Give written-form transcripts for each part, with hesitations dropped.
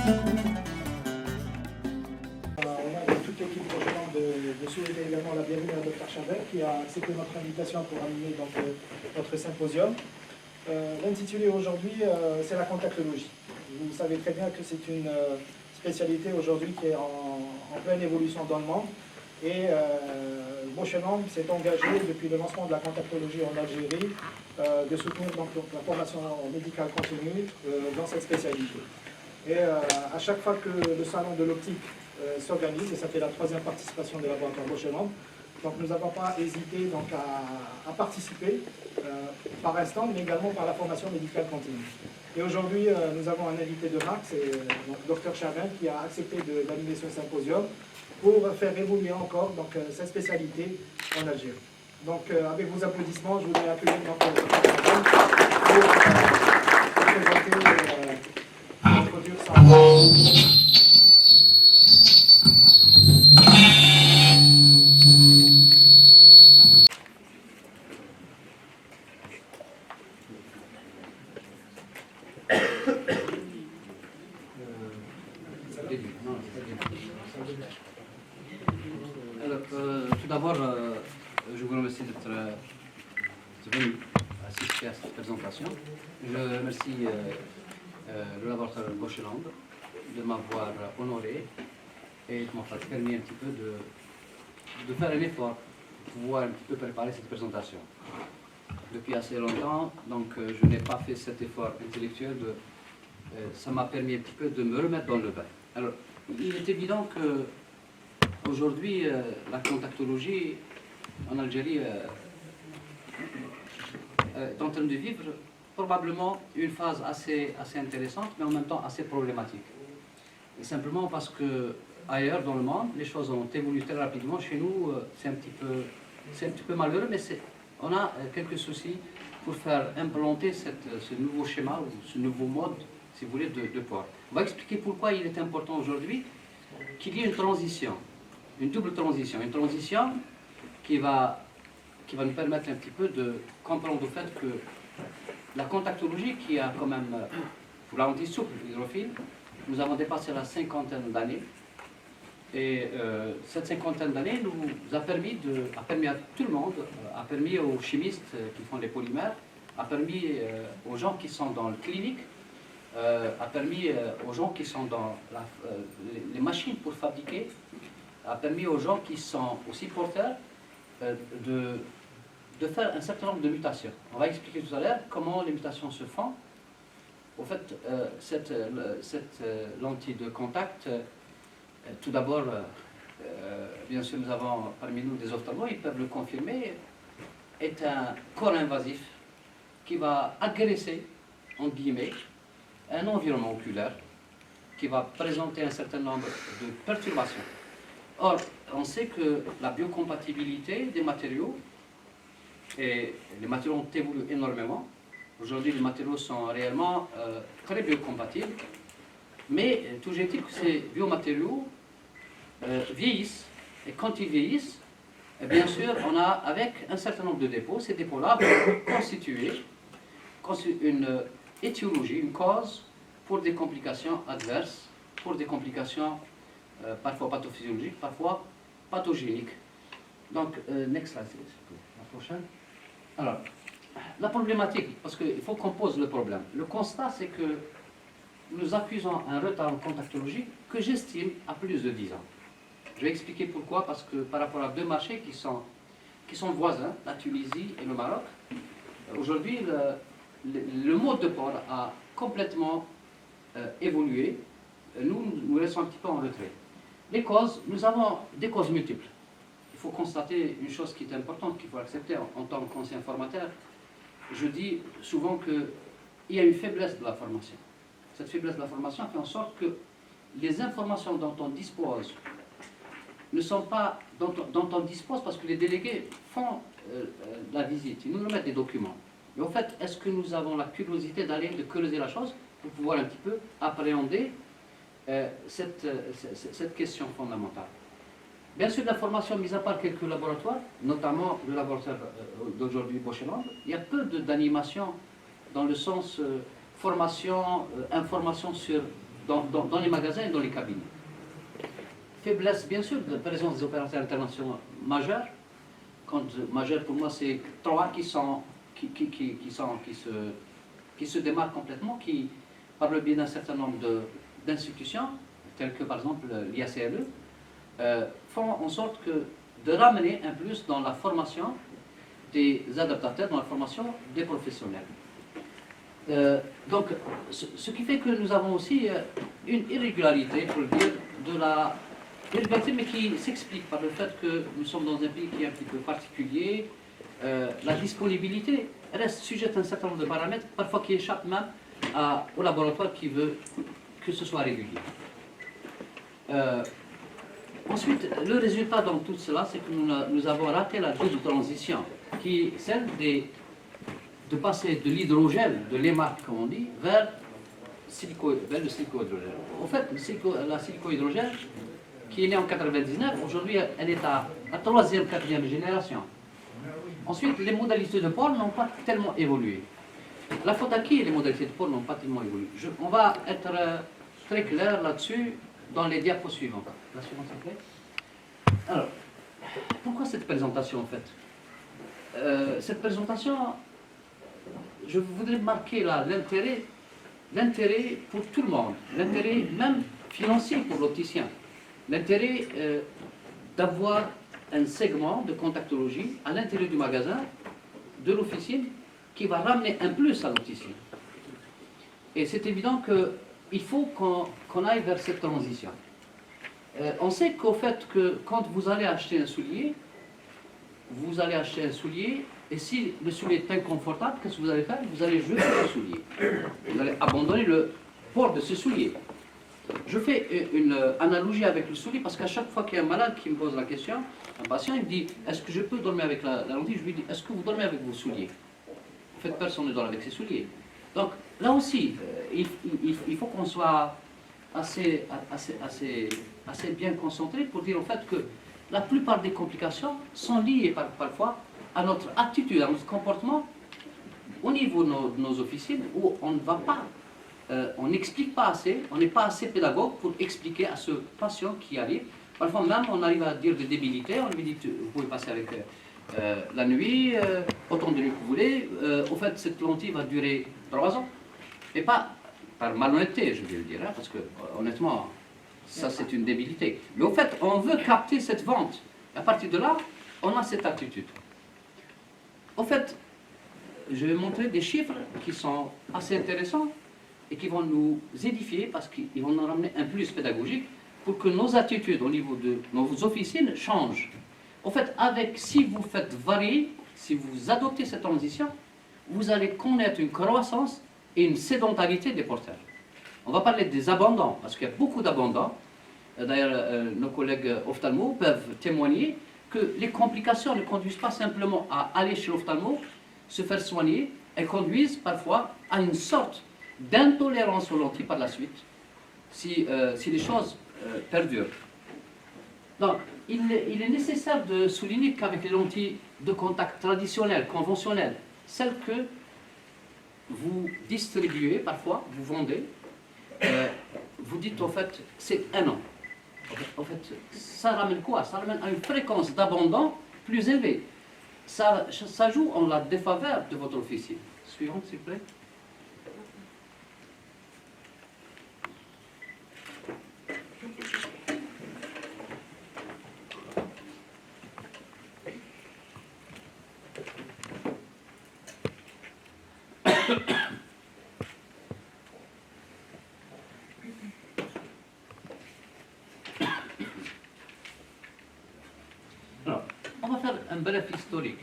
Toute l'équipe prochainement de souhaiter également la bienvenue à Dr Chabel qui a accepté notre invitation pour animer donc, notre symposium. L'intitulé aujourd'hui, c'est la contactologie. Vous savez très bien que c'est une spécialité aujourd'hui qui est en pleine évolution dans le monde. Et Boscheland s'est engagé depuis le lancement de la contactologie en Algérie de soutenir donc, la formation médicale continue dans cette spécialité. Et à chaque fois que le salon de l'optique s'organise, et ça fait la 3e participation des laboratoires Boscheland, donc nous n'avons pas hésité donc, à participer par instant, mais également par la formation médicale continue. Et aujourd'hui, nous avons un invité de marque, c'est Dr Chabel, qui a accepté d'animer ce symposium pour faire évoluer encore donc, cette spécialité en Algérie. Donc avec vos applaudissements, je voudrais accueillir Dr Chabel pour présenter introduire sa... Alors, tout d'abord, je vous remercie d'être venu assister à cette présentation. Je remercie le laboratoire Boscheland de m'avoir honoré et de m'avoir permis un petit peu de faire un effort pour pouvoir un petit peu préparer cette présentation. Depuis assez longtemps, donc je n'ai pas fait cet effort intellectuel. Ça m'a permis un petit peu de me remettre dans le bain. Alors, il est évident que aujourd'hui, la contactologie en Algérie est en train de vivre probablement une phase assez intéressante, mais en même temps assez problématique. Et simplement parce que ailleurs dans le monde, les choses ont évolué très rapidement. Chez nous, c'est un petit peu malheureux, mais on a quelques soucis pour faire implanter ce nouveau schéma ou ce nouveau mode, si vous voulez, de port. On va expliquer pourquoi il est important aujourd'hui qu'il y ait une transition, une double transition. Une transition qui va nous permettre un petit peu de comprendre le fait que la contactologie, qui a quand même, vous l'avez dit, souple, hydrophile, nous avons dépassé la 50aine d'années. Et cette 50aine d'années nous a permis à tout le monde, a permis aux chimistes qui font des polymères, a permis aux gens qui sont dans le clinique, a permis aux gens qui sont dans les machines pour fabriquer, a permis aux gens qui sont aussi porteurs de faire un certain nombre de mutations. On va expliquer tout à l'heure comment les mutations se font. Au fait, cette lentille de contact, tout d'abord, bien sûr, nous avons parmi nous des ophtalmos, ils peuvent le confirmer, est un corps invasif qui va agresser, en guillemets, un environnement oculaire qui va présenter un certain nombre de perturbations. Or, on sait que la biocompatibilité des matériaux, et les matériaux ont évolué énormément. Aujourd'hui, les matériaux sont réellement très biocompatibles, mais toujours est-il que ces biomatériaux vieillissent, et quand ils vieillissent, bien sûr, on a avec un certain nombre de dépôts. Ces dépôts-là vont constituer une étiologie, une cause pour des complications adverses, pour des complications parfois pathophysiologiques, parfois pathogéniques. Donc, next slide, s'il vous plaît, la prochaine. Alors, la problématique, parce qu'il faut qu'on pose le problème. Le constat, c'est que nous accusons un retard en contactologie que j'estime à plus de 10 ans. Je vais expliquer pourquoi, parce que par rapport à deux marchés qui sont voisins, la Tunisie et le Maroc, aujourd'hui, le mode de port a complètement évolué. Nous restons un petit peu en retrait. Les causes, nous avons des causes multiples. Il faut constater une chose qui est importante, qu'il faut accepter en tant qu'ancien formateur. Je dis souvent qu'il y a une faiblesse de la formation. Cette faiblesse de la formation fait en sorte que les informations dont on dispose ne sont pas dont on dispose parce que les délégués font la visite, ils nous remettent des documents. Mais en fait, est-ce que nous avons la curiosité de creuser la chose pour pouvoir un petit peu appréhender cette question fondamentale? Bien sûr, la formation, mis à part quelques laboratoires, notamment le laboratoire d'aujourd'hui Boscheland, il y a peu d'animation dans le sens formation, information sur dans les magasins et dans les cabines. Faiblesse, bien sûr, de la présence des opérateurs internationaux majeurs. Quand majeur, pour moi, c'est 3 qui se démarquent complètement, qui, par le biais d'un certain nombre d'institutions, telles que par exemple l'IACRE, font en sorte de ramener un plus dans la formation des adaptateurs, dans la formation des professionnels. Donc, ce qui fait que nous avons aussi une irrégularité, pour le dire, irrégularité, mais qui s'explique par le fait que nous sommes dans un pays qui est un petit peu particulier. La disponibilité reste sujette à un certain nombre de paramètres, parfois qui échappent même au laboratoire qui veut que ce soit régulier. Ensuite, le résultat dans tout cela, c'est que nous avons raté la double transition, qui est celle de passer de l'hydrogène, de l'EMAC, comme on dit, vers le silico-hydrogène. En fait, la silico-hydrogène, qui est née en 1999, aujourd'hui, elle est à la 3e, 4e génération. Ensuite, les modalités de port n'ont pas tellement évolué. La faute à qui les modalités de port n'ont pas tellement évolué. On va être très clair là-dessus dans les diapos suivantes. La suivante, s'il vous plaît. Alors, pourquoi cette présentation, en fait? Cette présentation, je voudrais marquer là l'intérêt pour tout le monde, l'intérêt même financier pour l'opticien, l'intérêt d'avoir un segment de contactologie à l'intérieur du magasin, de l'officine, qui va ramener un plus à l'opticien. Et c'est évident qu'il faut qu'on aille vers cette transition. On sait qu'au fait que quand vous allez acheter un soulier, et si le soulier est inconfortable, qu'est-ce que vous allez faire? Vous allez jeter le soulier. Vous allez abandonner le port de ce soulier. Je fais une analogie avec le soulier parce qu'à chaque fois qu'il y a un malade qui me pose la question, un patient, il me dit, est-ce que je peux dormir avec la lentille? Je lui dis, est-ce que vous dormez avec vos souliers? En fait, personne ne dort avec ses souliers. Donc, là aussi, il faut qu'on soit assez bien concentré pour dire en fait que la plupart des complications sont liées parfois à notre attitude, à notre comportement au niveau de nos officines où on ne va pas, on n'explique pas assez, on n'est pas assez pédagogue pour expliquer à ce patient qui arrive. Parfois même on arrive à dire des débilités, on lui dit vous pouvez passer avec la nuit, autant de nuit que vous voulez, au fait cette lentille va durer 3 ans. Et pas par malhonnêteté, je vais le dire, hein, parce que honnêtement, ça c'est une débilité. Mais au fait, on veut capter cette vente. À partir de là, on a cette attitude. Au fait, je vais montrer des chiffres qui sont assez intéressants et qui vont nous édifier parce qu'ils vont nous ramener un plus pédagogique pour que nos attitudes au niveau de nos officines changent. Au fait, si vous faites varier, si vous adoptez cette transition, vous allez connaître une croissance et une sédentarité des porteurs. On va parler des abandons, parce qu'il y a beaucoup d'abandons. D'ailleurs, nos collègues ophtalmos peuvent témoigner que les complications ne conduisent pas simplement à aller chez l'ophtalmo, se faire soigner, elles conduisent parfois à une sorte d'intolérance aux lentilles par la suite, si les choses perdurent. Donc, il est nécessaire de souligner qu'avec les lentilles de contact traditionnelles, conventionnelles, celles que vous distribuez parfois, vous vendez, vous dites en fait, c'est 1 an. En fait, ça ramène quoi? Ça ramène à une fréquence d'abandon plus élevée. Ça joue en la défaveur de votre officier. Suivante, s'il vous plaît. Alors, on va faire un bref historique.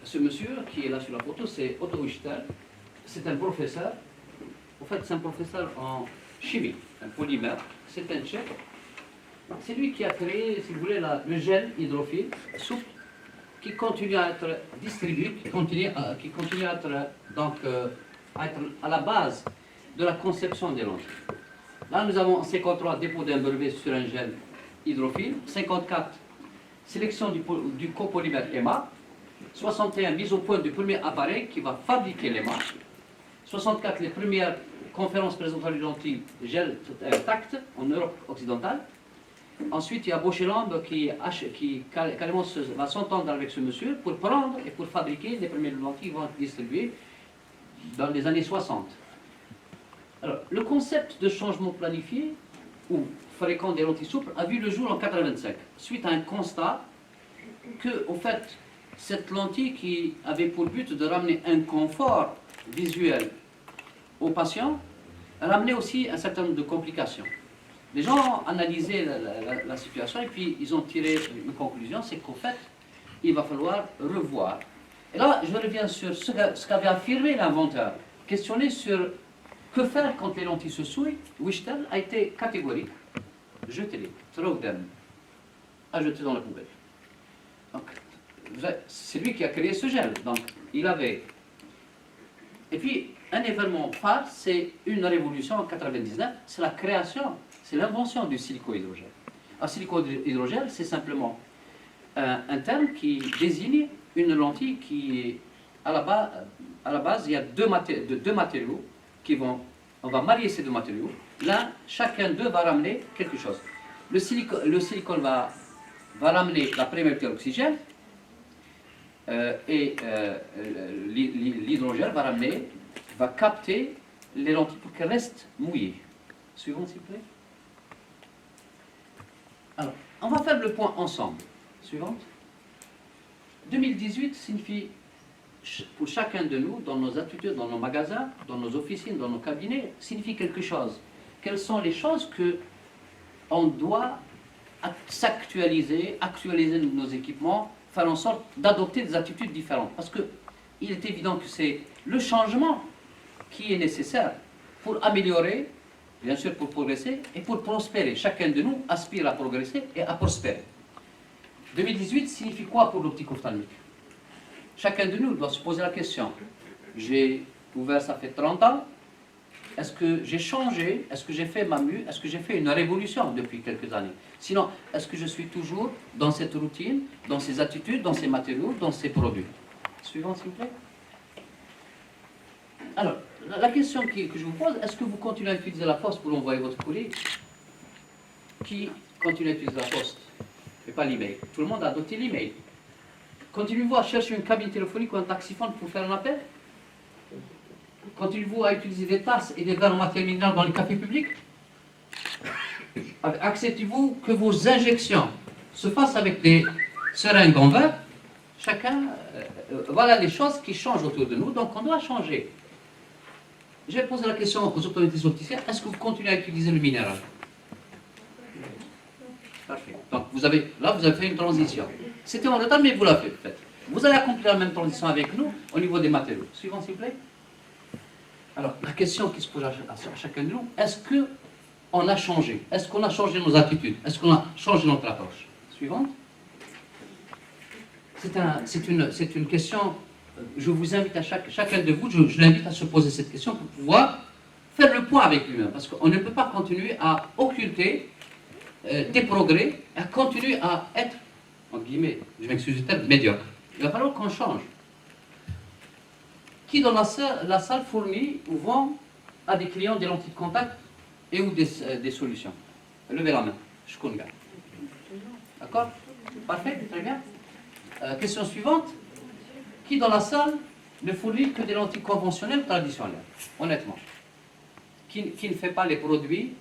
Ce monsieur qui est là sur la photo, c'est Otto Richter. C'est un professeur. En fait, c'est un professeur en chimie, un polymère. C'est un Tchèque. C'est lui qui a créé, si vous voulez, le gel hydrophile souple qui continue à être distribué, qui continue à être, donc, à être à la base de la conception des lentilles. Là, nous avons 53 dépôts d'un brevet sur un gel hydrophile, 54 sélection du copolymère EMA, 61 mise au point du premier appareil qui va fabriquer l'EMA, 64 les premières conférence présentant les lentilles gel tact en Europe occidentale. Ensuite, il y a Bochelambe qui carrément va s'entendre avec ce monsieur pour prendre et pour fabriquer les premières lentilles qui vont être distribuées dans les années 60. Alors, le concept de changement planifié ou fréquent des lentilles souples a vu le jour en 1985, suite à un constat que, au fait, cette lentille qui avait pour but de ramener un confort visuel aux patients, ramenait aussi un certain nombre de complications. Les gens ont analysé la situation et puis ils ont tiré une conclusion, c'est qu'au fait, il va falloir revoir. Et là, je reviens sur ce qu'avait affirmé l'inventeur, questionné sur que faire quand les lentilles se souillent. Wichtel a été catégorique. Jetez-les, throw them, à jeter dans la poubelle. Donc, c'est lui qui a créé ce gel. Donc, il avait... Et puis, un événement phare, c'est une révolution en 1999, c'est la création, c'est l'invention du silico-hydrogel. Un silico-hydrogel, c'est simplement un terme qui désigne une lentille qui, à la base, il y a deux matériaux qui vont, on va marier ces deux matériaux. L'un, chacun d'eux va ramener quelque chose. Le silicone va ramener la perméabilité à l'oxygène et l'hydrogène va capter les lentilles pour qu'elles restent mouillées. Suivant, s'il vous plaît. Alors, on va faire le point ensemble. Suivante. 2018 signifie, pour chacun de nous, dans nos attitudes, dans nos magasins, dans nos officines, dans nos cabinets, signifie quelque chose. Quelles sont les choses que on doit s'actualiser, actualiser nos équipements, faire en sorte d'adopter des attitudes différentes. Parce qu'il est évident que c'est le changement qui est nécessaire pour améliorer, bien sûr pour progresser et pour prospérer. Chacun de nous aspire à progresser et à prospérer. 2018 signifie quoi pour l'optique ophtalmique? Chacun de nous doit se poser la question. J'ai ouvert, ça fait 30 ans. Est-ce que j'ai changé? Est-ce que j'ai fait ma mue? Est-ce que j'ai fait une révolution depuis quelques années? Sinon, est-ce que je suis toujours dans cette routine, dans ces attitudes, dans ces matériaux, dans ces produits? Suivant, s'il vous plaît. Alors, la question que je vous pose, est-ce que vous continuez à utiliser la poste pour envoyer votre courrier? Qui continue à utiliser la poste et pas l'email? Tout le monde a adopté l'email. Continuez-vous à chercher une cabine téléphonique ou un taxiphone pour faire un appel? Continuez-vous à utiliser des tasses et des verres en matière minérale dans les cafés publics? Acceptez-vous que vos injections se fassent avec des seringues en verre? Chacun, voilà les choses qui changent autour de nous, donc on doit changer. Je vais poser la question aux autorités opticiennes, est-ce que vous continuez à utiliser le minéral? Parfait. Donc vous avez fait une transition. C'était en retard, mais vous l'avez fait. Vous allez accomplir la même transition avec nous au niveau des matériaux. Suivant, s'il vous plaît. Alors, la question qui se pose à chacun de nous, est-ce qu'on a changé? Est-ce qu'on a changé nos attitudes? Est-ce qu'on a changé notre approche? Suivante. C'est une question, je vous invite à chacun de vous, je l'invite à se poser cette question pour pouvoir faire le point avec lui-même. Parce qu'on ne peut pas continuer à occulter des progrès, à continuer à être, entre guillemets, je m'excuse du terme, médiocre. Il va falloir qu'on change. Qui dans la salle fournit ou vend à des clients des lentilles de contact et ou des solutions? Levez la main. Je connais. D'accord? Parfait, très bien. Question suivante. Qui dans la salle ne fournit que des lentilles conventionnelles ou traditionnelles? Honnêtement. Qui ne fait pas les produits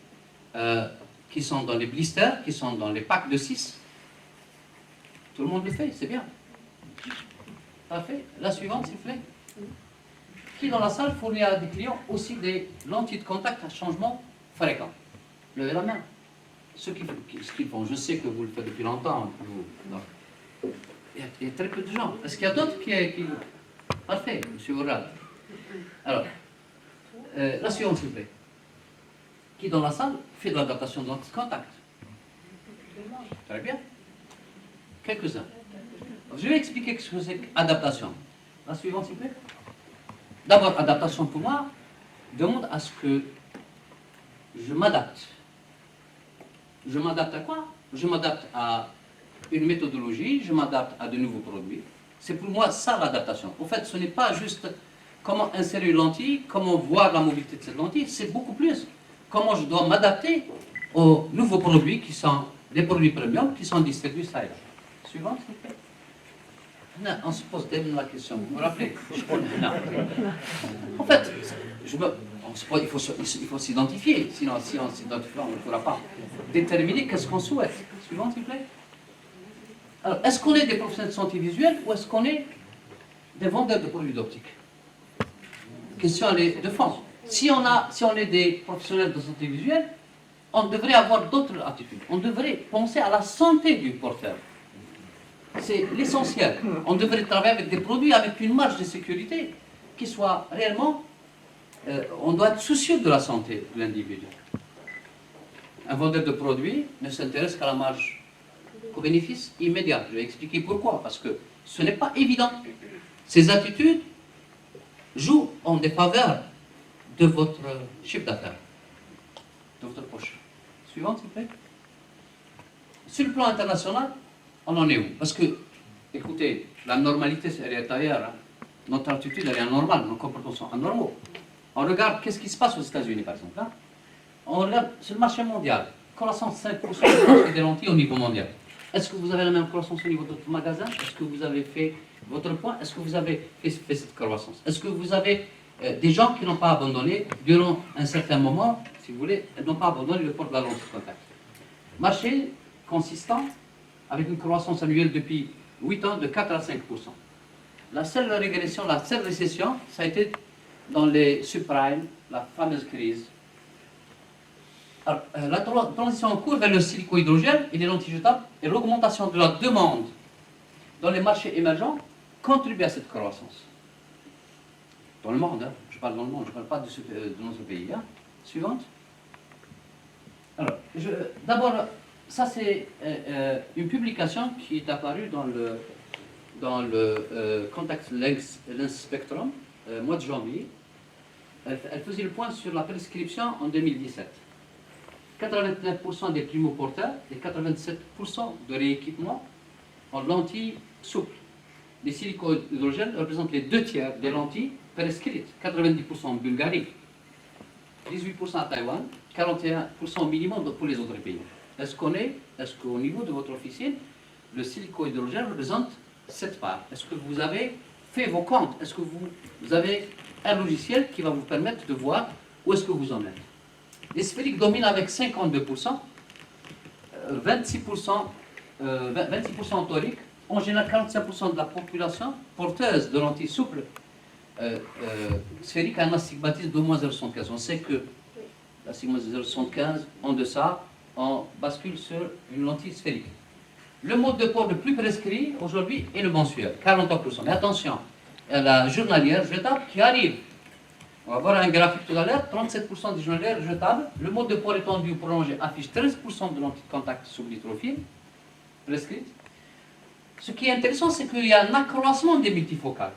qui sont dans les blisters, qui sont dans les packs de 6? Tout le monde le fait, c'est bien. Parfait. La suivante, s'il vous plaît. Qui dans la salle fournit à des clients aussi des lentilles de contact à changement fréquent? Levez la main. Ce qu'ils font, je sais que vous le faites depuis longtemps. Il y a très peu de gens. Est-ce qu'il y a d'autres qui... Parfait, M. Bourrad. Alors, la suivante, s'il vous plaît. Qui dans la salle fait de l'adaptation de lentilles de contact? Très bien. Quelques-uns. Je vais expliquer ce que c'est qu'adaptation. La suivante, s'il vous plaît. D'abord, adaptation pour moi demande à ce que je m'adapte. Je m'adapte à quoi? Je m'adapte à une méthodologie, je m'adapte à de nouveaux produits. C'est pour moi ça l'adaptation. En fait, ce n'est pas juste comment insérer une lentille, comment voir la mobilité de cette lentille, c'est beaucoup plus comment je dois m'adapter aux nouveaux produits qui sont des produits premium qui sont distribués ça et là. Suivant, s'il vous plaît. Non, on se pose dès la question, vous vous rappelez? Non. En fait, il faut s'identifier, sinon si on s'identifie, on ne pourra pas déterminer qu'est-ce qu'on souhaite. Suivant, s'il vous plaît. Alors, est-ce qu'on est des professionnels de santé visuelle ou est-ce qu'on est des vendeurs de produits d'optique? Question de fond. Si on est des professionnels de santé visuelle, on devrait avoir d'autres attitudes. On devrait penser à la santé du porteur. C'est l'essentiel. On devrait travailler avec des produits avec une marge de sécurité qui soit réellement... on doit être soucieux de la santé de l'individu. Un vendeur de produits ne s'intéresse qu'à la marge, qu'au bénéfice immédiat. Je vais expliquer pourquoi. Parce que ce n'est pas évident. Ces attitudes jouent en défaveur de votre chiffre d'affaires, de votre poche. Suivante, s'il vous plaît. Sur le plan international, on en est où? Parce que, écoutez, la normalité, elle est ailleurs. Hein. Notre attitude, elle est anormale, nos comportements sont anormaux. On regarde qu'est-ce qui se passe aux États-Unis, par exemple. Hein. On regarde sur le marché mondial, croissance 5% du marché des lentilles au niveau mondial. Est-ce que vous avez la même croissance au niveau de votre magasin? Est-ce que vous avez fait votre point? Est-ce que vous avez fait cette croissance? Est-ce que vous avez des gens qui n'ont pas abandonné durant un certain moment, si vous voulez, n'ont pas abandonné le port de la lentille de contact? Marché consistant avec une croissance annuelle depuis 8 ans de 4 à 5%. La seule régression, la seule récession, ça a été dans les subprimes, la fameuse crise. Alors, la transition en cours vers le silico-hydrogène et les lentilles jetables et l'augmentation de la demande dans les marchés émergents contribuent à cette croissance. Dans le monde, hein. Je parle dans le monde, je ne parle pas de notre pays. Hein. Suivante. Alors, d'abord, ça c'est une publication qui est apparue dans le Contact Lens Spectrum, mois de janvier. Elle faisait le point sur la prescription en 2017. 89% des primo-porteurs et 87% de rééquipement en lentilles souples. Les silico-hydrogènes représentent les 2/3 des lentilles prescrites. 90% en Bulgarie, 18% à Taïwan, 41% au minimum pour les autres pays. Est-ce qu'au niveau de votre officine, le silico-hydrogène représente cette part? Est-ce que vous avez fait vos comptes? Est-ce que vous avez un logiciel qui va vous permettre de voir où est-ce que vous en êtes? Les sphériques dominent avec 52%, 26% en torique. En général, 45% de la population porteuse de lentilles souples sphériques a un astigmatisme d'au moins 0,75. On sait que l'astigmatisme de 0,75, en deçà, on bascule sur une lentille sphérique. Le mode de port le plus prescrit aujourd'hui est le mensuel, 43%. Mais attention, la journalière jetable qui arrive. On va voir un graphique tout à l'heure, 37% des journalières jetables. Le mode de port étendu ou prolongé affiche 13% de lentilles de contact sous litrophiles prescrites. Ce qui est intéressant, c'est qu'il y a un accroissement des multifocales.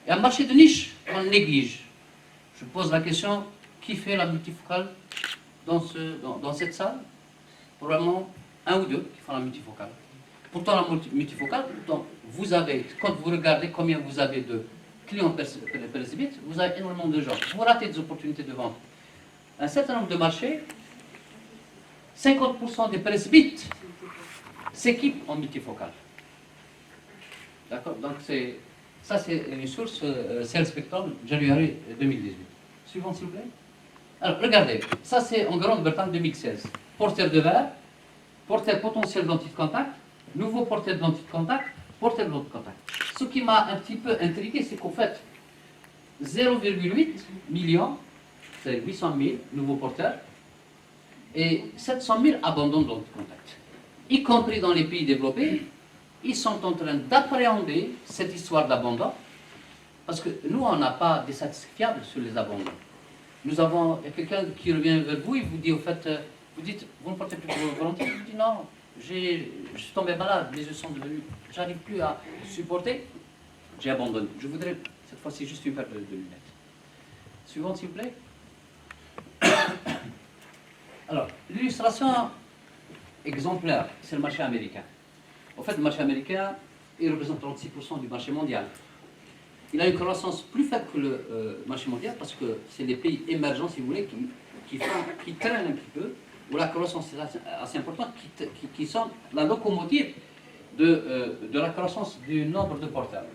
Il y a un marché de niche qu'on néglige. Je pose la question, qui fait la multifocale dans cette salle? Probablement un ou deux qui font la multifocale. Pourtant, la multifocale, vous avez, quand vous regardez combien vous avez de clients presbytes, vous avez énormément de gens. Vous ratez des opportunités de vente. Un certain nombre de marchés, 50% des presbytes s'équipent en multifocale. D'accord? Donc, ça, c'est une source, c'est le Spectrum, janvier 2018. Suivant, s'il vous plaît. Alors, regardez, ça, c'est en Grande-Bretagne 2016. Porteur de verre, porteur potentiel de lentilles de contact, nouveau porteur de lentilles de contact, porteur de lentilles de contact. Ce qui m'a un petit peu intrigué, c'est qu'en fait, 0,8 millions, c'est 800 000 nouveaux porteurs, et 700 000 abandonnent de lentilles de contact. Y compris dans les pays développés, ils sont en train d'appréhender cette histoire d'abandon, parce que nous, on n'a pas des statistiques fiables sur les abandons. Nous avons quelqu'un qui revient vers vous, il vous dit, au fait, vous dites, vous ne portez plus vos lentilles? Je vous dis, non, je suis tombé malade, mes yeux sont devenus, j'arrive plus à supporter, j'ai abandonné. Je voudrais, cette fois-ci, juste une paire de lunettes. Suivante, s'il vous plaît. Alors, l'illustration exemplaire, c'est le marché américain. En fait, le marché américain, il représente 36% du marché mondial. il a une croissance plus faible que le marché mondial parce que c'est les pays émergents, si vous voulez, qui traînent un petit peu, où la croissance est assez importante, qui sont la locomotive de la croissance du nombre de portables.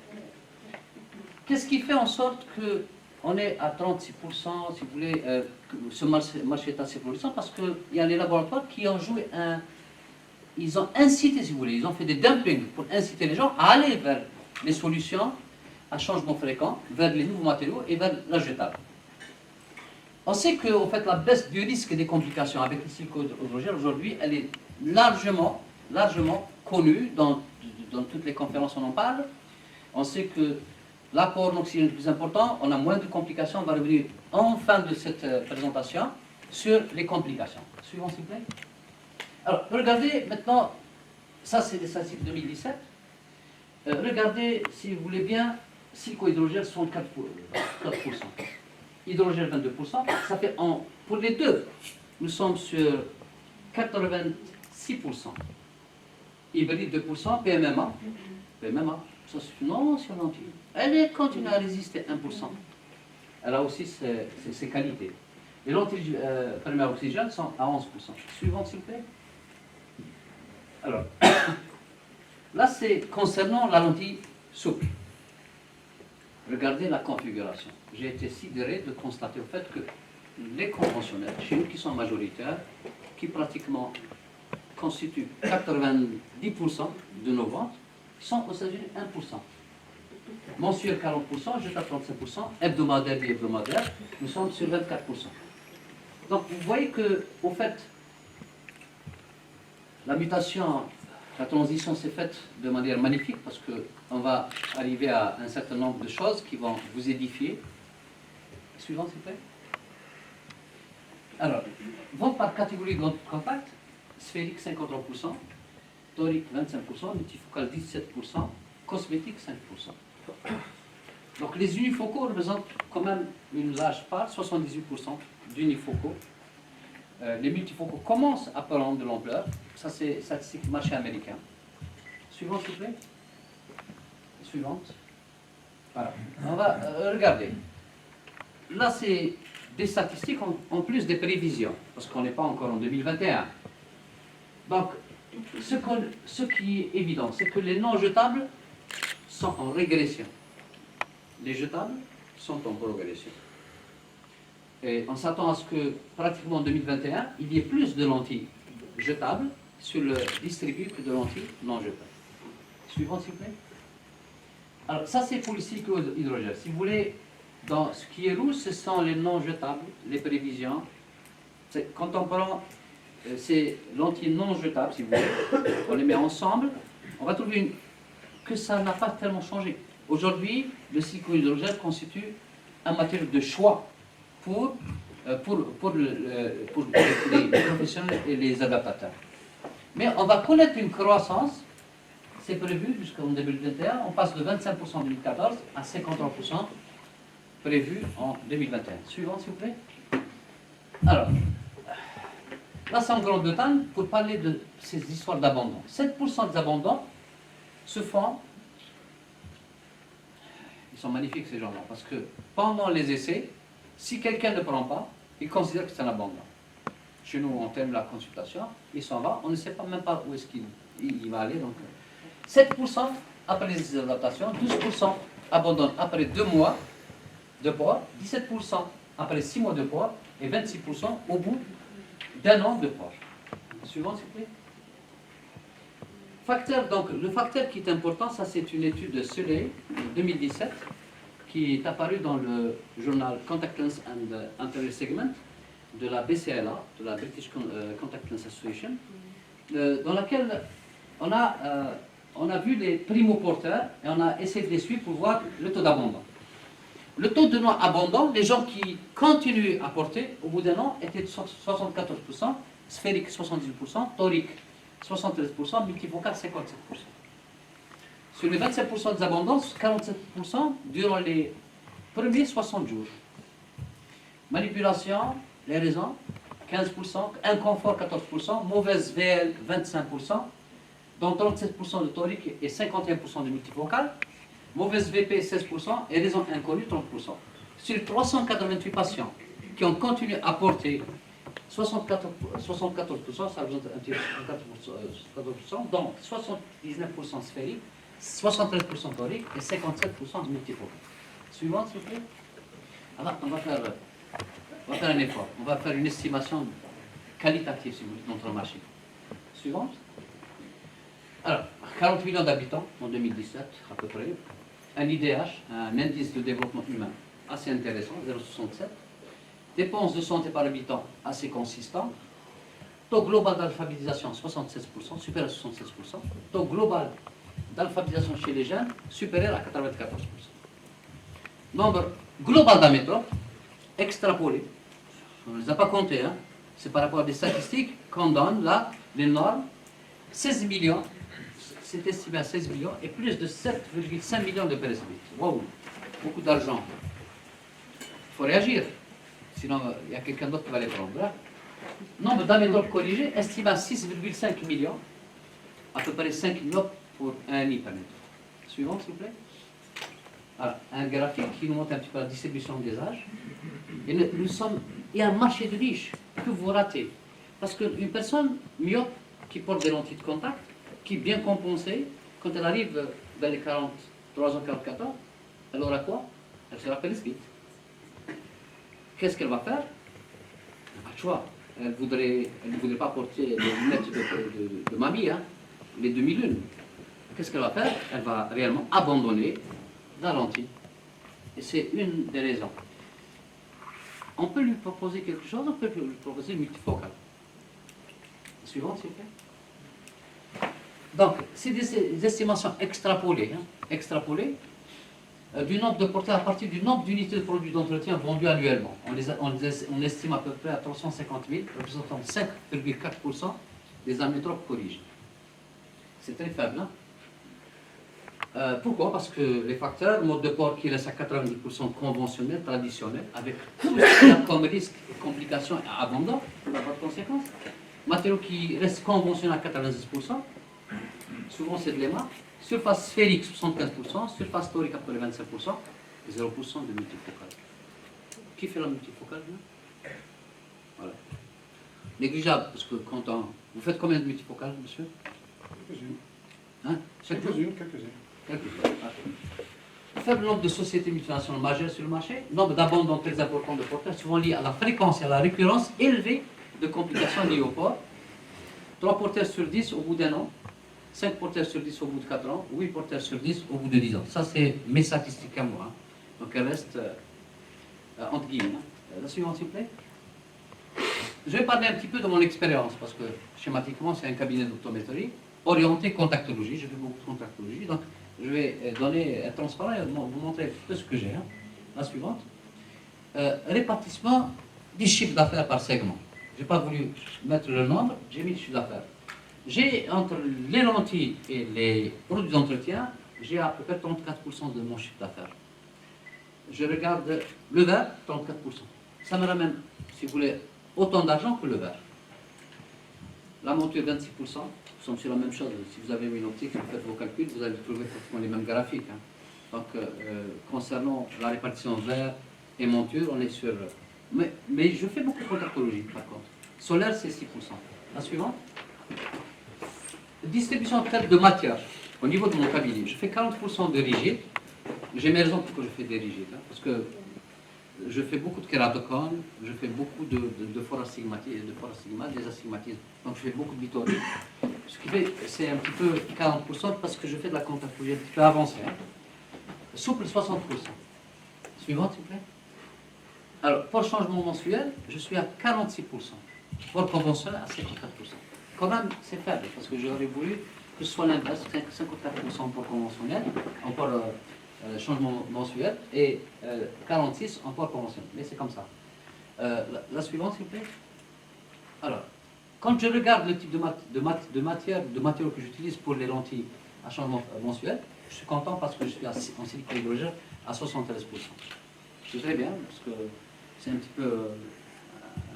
Qu'est-ce qui fait en sorte qu'on est à 36%, si vous voulez, ce marché est assez florissant? Parce qu'il y a les laboratoires qui ont joué ils ont incité, si vous voulez, ils ont fait des dumpings pour inciter les gens à aller vers les solutions à changement fréquent, vers les nouveaux matériaux et vers la jetable. On sait que en fait, la baisse du risque des complications avec le silicone-hydrogène aujourd'hui, elle est largement connue, dans toutes les conférences on en parle. On sait que l'apport en oxygène est plus important, on a moins de complications, on va revenir en fin de cette présentation sur les complications. Suivant s'il vous plaît. Alors, regardez maintenant, ça c'est les statistiques 2017. Regardez, si vous voulez bien, silicone-hydrogène 64%. Hydrogène 22%, ça fait pour les deux, nous sommes sur 86%. Hybride 2%, PMMA, ça c'est une ancienne lentille. Elle continue à résister 1%. Elle a aussi ses qualités. Les lentilles primaires oxygène sont à 11%. Suivante s'il vous plaît. Alors, là c'est concernant la lentille souple. Regardez la configuration. J'ai été sidéré de constater au fait que les conventionnels, chez nous qui sont majoritaires, qui pratiquement constituent 90% de nos ventes, sont aux États-Unis 1%. Mensuel 40%, juste à 35%, hebdomadaire et hebdomadaire, nous sommes sur 24%. Donc vous voyez que, au fait, la mutation, la transition s'est faite de manière magnifique parce qu'on va arriver à un certain nombre de choses qui vont vous édifier. Suivant, s'il vous plaît. Alors, vente par catégorie de contact, sphérique 53%, torique 25%, multifocal 17%, cosmétique 5%. Donc les unifocaux représentent quand même une large part, 78% d'unifocaux. Les multifocaux commencent à prendre de l'ampleur. Ça, c'est statistique marché américain. Suivant, s'il vous plaît. Suivante. Voilà. On va regarder. Là, c'est des statistiques en plus des prévisions, parce qu'on n'est pas encore en 2021. Donc, ce qui est évident, c'est que les non jetables sont en régression. Les jetables sont en progression. Et on s'attend à ce que, pratiquement en 2021, il y ait plus de lentilles jetables sur le distribué que de lentilles non jetables. Suivant, s'il vous plaît. Alors, ça, c'est pour le cyclohydrogène. Si vous voulez, dans ce qui est rouge, ce sont les non jetables, les prévisions. Quand on prend ces lentilles non jetables, si vous voulez, on les met ensemble, on va trouver que ça n'a pas tellement changé. Aujourd'hui, le cyclohydrogène constitue un matériau de choix pour les professionnels et les adaptateurs. Mais on va connaître une croissance, c'est prévu jusqu'en 2021, on passe de 25% en 2014 à 53% prévu en 2021. Suivant, s'il vous plaît. Alors, là, c'est en grande temps pour parler de ces histoires d'abandon. 7% des abandons se font, ils sont magnifiques ces gens-là, parce que pendant les essais, si quelqu'un ne prend pas, il considère que c'est un abandon. Chez nous, on termine la consultation, il s'en va, on ne sait pas même pas où est-ce qu'il va aller. Donc, 7% après les adaptations, 12% abandonnent après 2 mois de port, 17% après 6 mois de port et 26% au bout d'1 an de port. Suivant, s'il vous plaît. Donc, le facteur qui est important, ça c'est une étude de Suley, 2017, qui est apparue dans le journal Contact Lens and Anterior Segment de la BCLA, de la British Contact Lens Association, dans laquelle on a vu les primo-porteurs et on a essayé de les suivre pour voir le taux d'abandon. Le taux de non-abandon, les gens qui continuent à porter, au bout d'1 an, était de 74%, sphérique 78%, torique 73%, multifocal 57%. Sur les 27% des abandons, 47% durant les premiers 60 jours. Manipulation, les raisons, 15%, inconfort 14%, mauvaise VL 25%, dont 37% de torique et 51% de multifocal. Mauvaise VP 16% et raison inconnue 30%. Sur 388 patients qui ont continué à porter 74%, ça représente un petit 14%, dont 79% sphérique, 73% torique et 57% multifocal. Suivante, s'il vous plaît. Alors, on va faire un effort. On va faire une estimation qualitative, si vous voulez, de notre marché. Suivante. Alors, 40 millions d'habitants en 2017, à peu près. Un IDH, un indice de développement humain assez intéressant, 0,67. Dépenses de santé par habitant assez consistant. Taux global d'alphabétisation 76%, supérieur à 76%. Taux global d'alphabétisation chez les jeunes supérieur à 94%. Nombre global d'amétropes extrapolé. On ne les a pas comptés, hein. C'est par rapport à des statistiques qu'on donne là, les normes. 16 millions, c'est estimé à 16 millions et plus de 7,5 millions de périsphéries. Wow, beaucoup d'argent. Il faut réagir. Sinon, il y a quelqu'un d'autre qui va les prendre. Là. Nombre d'amétropes corrigées estimé à 6,5 millions, à peu près 5 millions pour un hypermétrope. Suivant, s'il vous plaît. Alors, un graphique qui nous montre un petit peu la distribution des âges. Et il y a un marché de niche que vous ratez. Parce qu'une personne myope qui porte des lentilles de contact, qui est bien compensée, quand elle arrive vers les 43 ans, 44 ans, elle aura quoi? Elle sera périsclite. Qu'est-ce qu'elle va faire? Pas de choix. Elle ne voudrait pas porter les lunettes de mamie, hein, les demi-lunes. Qu'est-ce qu'elle va faire? Elle va réellement abandonner la lentille. Et c'est une des raisons. On peut lui proposer quelque chose, on peut lui proposer une multifocale. Suivante, s'il vous plaît. Donc, c'est des estimations extrapolées. Hein, extrapolées du nombre de portées à partir du nombre d'unités de produits d'entretien vendus annuellement. On estime à peu près à 350 000, représentant 5,4% des amétropes corrigées. C'est très faible. Hein? Pourquoi? Parce que les facteurs, mode de port qui laisse à 90% conventionnel, traditionnel, avec tout ce qu'il y a comme risque, complications et abandon, pour avoir de conséquences. Matériaux qui restent conventionnels à 96%, souvent c'est de l'EMA. Surface sphérique 75%, surface torique à peu près 25%, et 0% de multifocale. Qui fait la multifocale? Voilà. Négligeable, parce que quand on... Vous faites combien de multifocales, monsieur? Quelques-unes. Hein? Quelques-unes. Faible nombre de sociétés multinationales majeures sur le marché, nombre d'abandons très importants de porteurs, souvent liés à la fréquence et à la récurrence élevée de complications liées au port. 3 porteurs sur 10 au bout d'un an, 5 porteurs sur 10 au bout de 4 ans, 8 porteurs sur 10 au bout de 10 ans. Ça, c'est mes statistiques à moi. Hein. Donc, elles restent entre guillemets. Hein. La suivante, s'il vous plaît. Je vais parler un petit peu de mon expérience, parce que schématiquement, c'est un cabinet d'optométrie orienté contactologie. Je fais beaucoup de contactologie. Donc, je vais être transparent et vous montrer un peu ce que j'ai. Hein. La suivante. Répartissement du chiffre d'affaires par segment. Je n'ai pas voulu mettre le nombre, j'ai mis le chiffre d'affaires. J'ai, entre les lentilles et les produits d'entretien, j'ai à peu près 34% de mon chiffre d'affaires. Je regarde le verre, 34%. Ça me ramène, si vous voulez, autant d'argent que le verre. La monture, 26%. Nous sommes sur la même chose. Si vous avez une optique, vous faites vos calculs, vous allez trouver pratiquement les mêmes graphiques. Hein. Donc, concernant la répartition verre et monture, on est sur... Mais je fais beaucoup de contactologie, par contre. Solaire, c'est 6%. La suivante. Distribution de matière au niveau de mon cabinet. Je fais 40% de rigide. J'ai mes raisons pourquoi je fais des rigides. Hein, parce que je fais beaucoup de kératocones, je fais beaucoup de forastigmatisme, des astigmatismes. Donc je fais beaucoup de bitories. Ce qui fait, c'est un petit peu 40% parce que je fais de la contactologie un petit peu avancée. Hein. Souple, 60%. Suivante, s'il vous plaît. Alors, pour changement mensuel, je suis à 46%. Pour conventionnel, à 54%. Quand même, c'est faible, parce que j'aurais voulu que ce soit l'inverse, 54% pour conventionnel, en port changement mensuel, et 46% en port conventionnel. Mais c'est comme ça. La suivante, s'il vous plaît. Alors, quand je regarde le type de matériaux que j'utilise pour les lentilles à changement mensuel, je suis content parce que je suis en silicone hydrogène à 73%. C'est très bien, parce que c'est un petit peu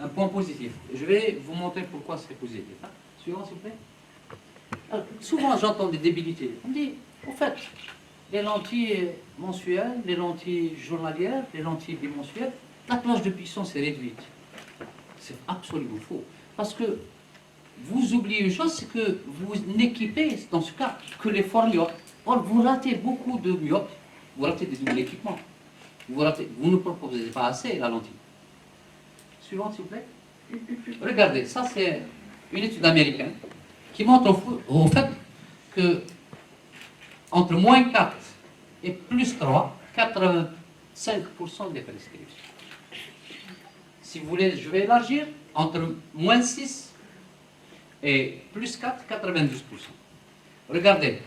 un point positif. Je vais vous montrer pourquoi c'est positif. Hein. Suivant, s'il vous plaît. Alors, souvent, j'entends des débilités. On me dit, au fait, les lentilles mensuelles, les lentilles journalières, les lentilles bimensuelles, la plage de puissance est réduite. C'est absolument faux. Parce que vous oubliez une chose, c'est que vous n'équipez, dans ce cas, que les forts myopes. Or, vous ratez beaucoup de myopes, vous ratez des nouveaux équipements. Vous ne proposez pas assez la lentille. Suivante, s'il vous plaît. Regardez, ça c'est une étude américaine qui montre au fait que entre moins 4 et plus 3, 85% des prescriptions. Si vous voulez, je vais élargir, entre moins 6 et plus 4, 92%. Regardez,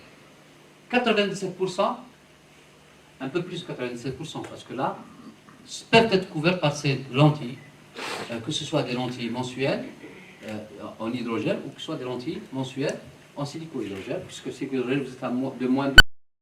97%, un peu plus de 97%, parce que là, peuvent être couverts par ces lentilles, que ce soit des lentilles mensuelles en hydrogène ou que ce soit des lentilles mensuelles en silico-hydrogène, puisque silico-hydrogène, vous êtes à de moins 12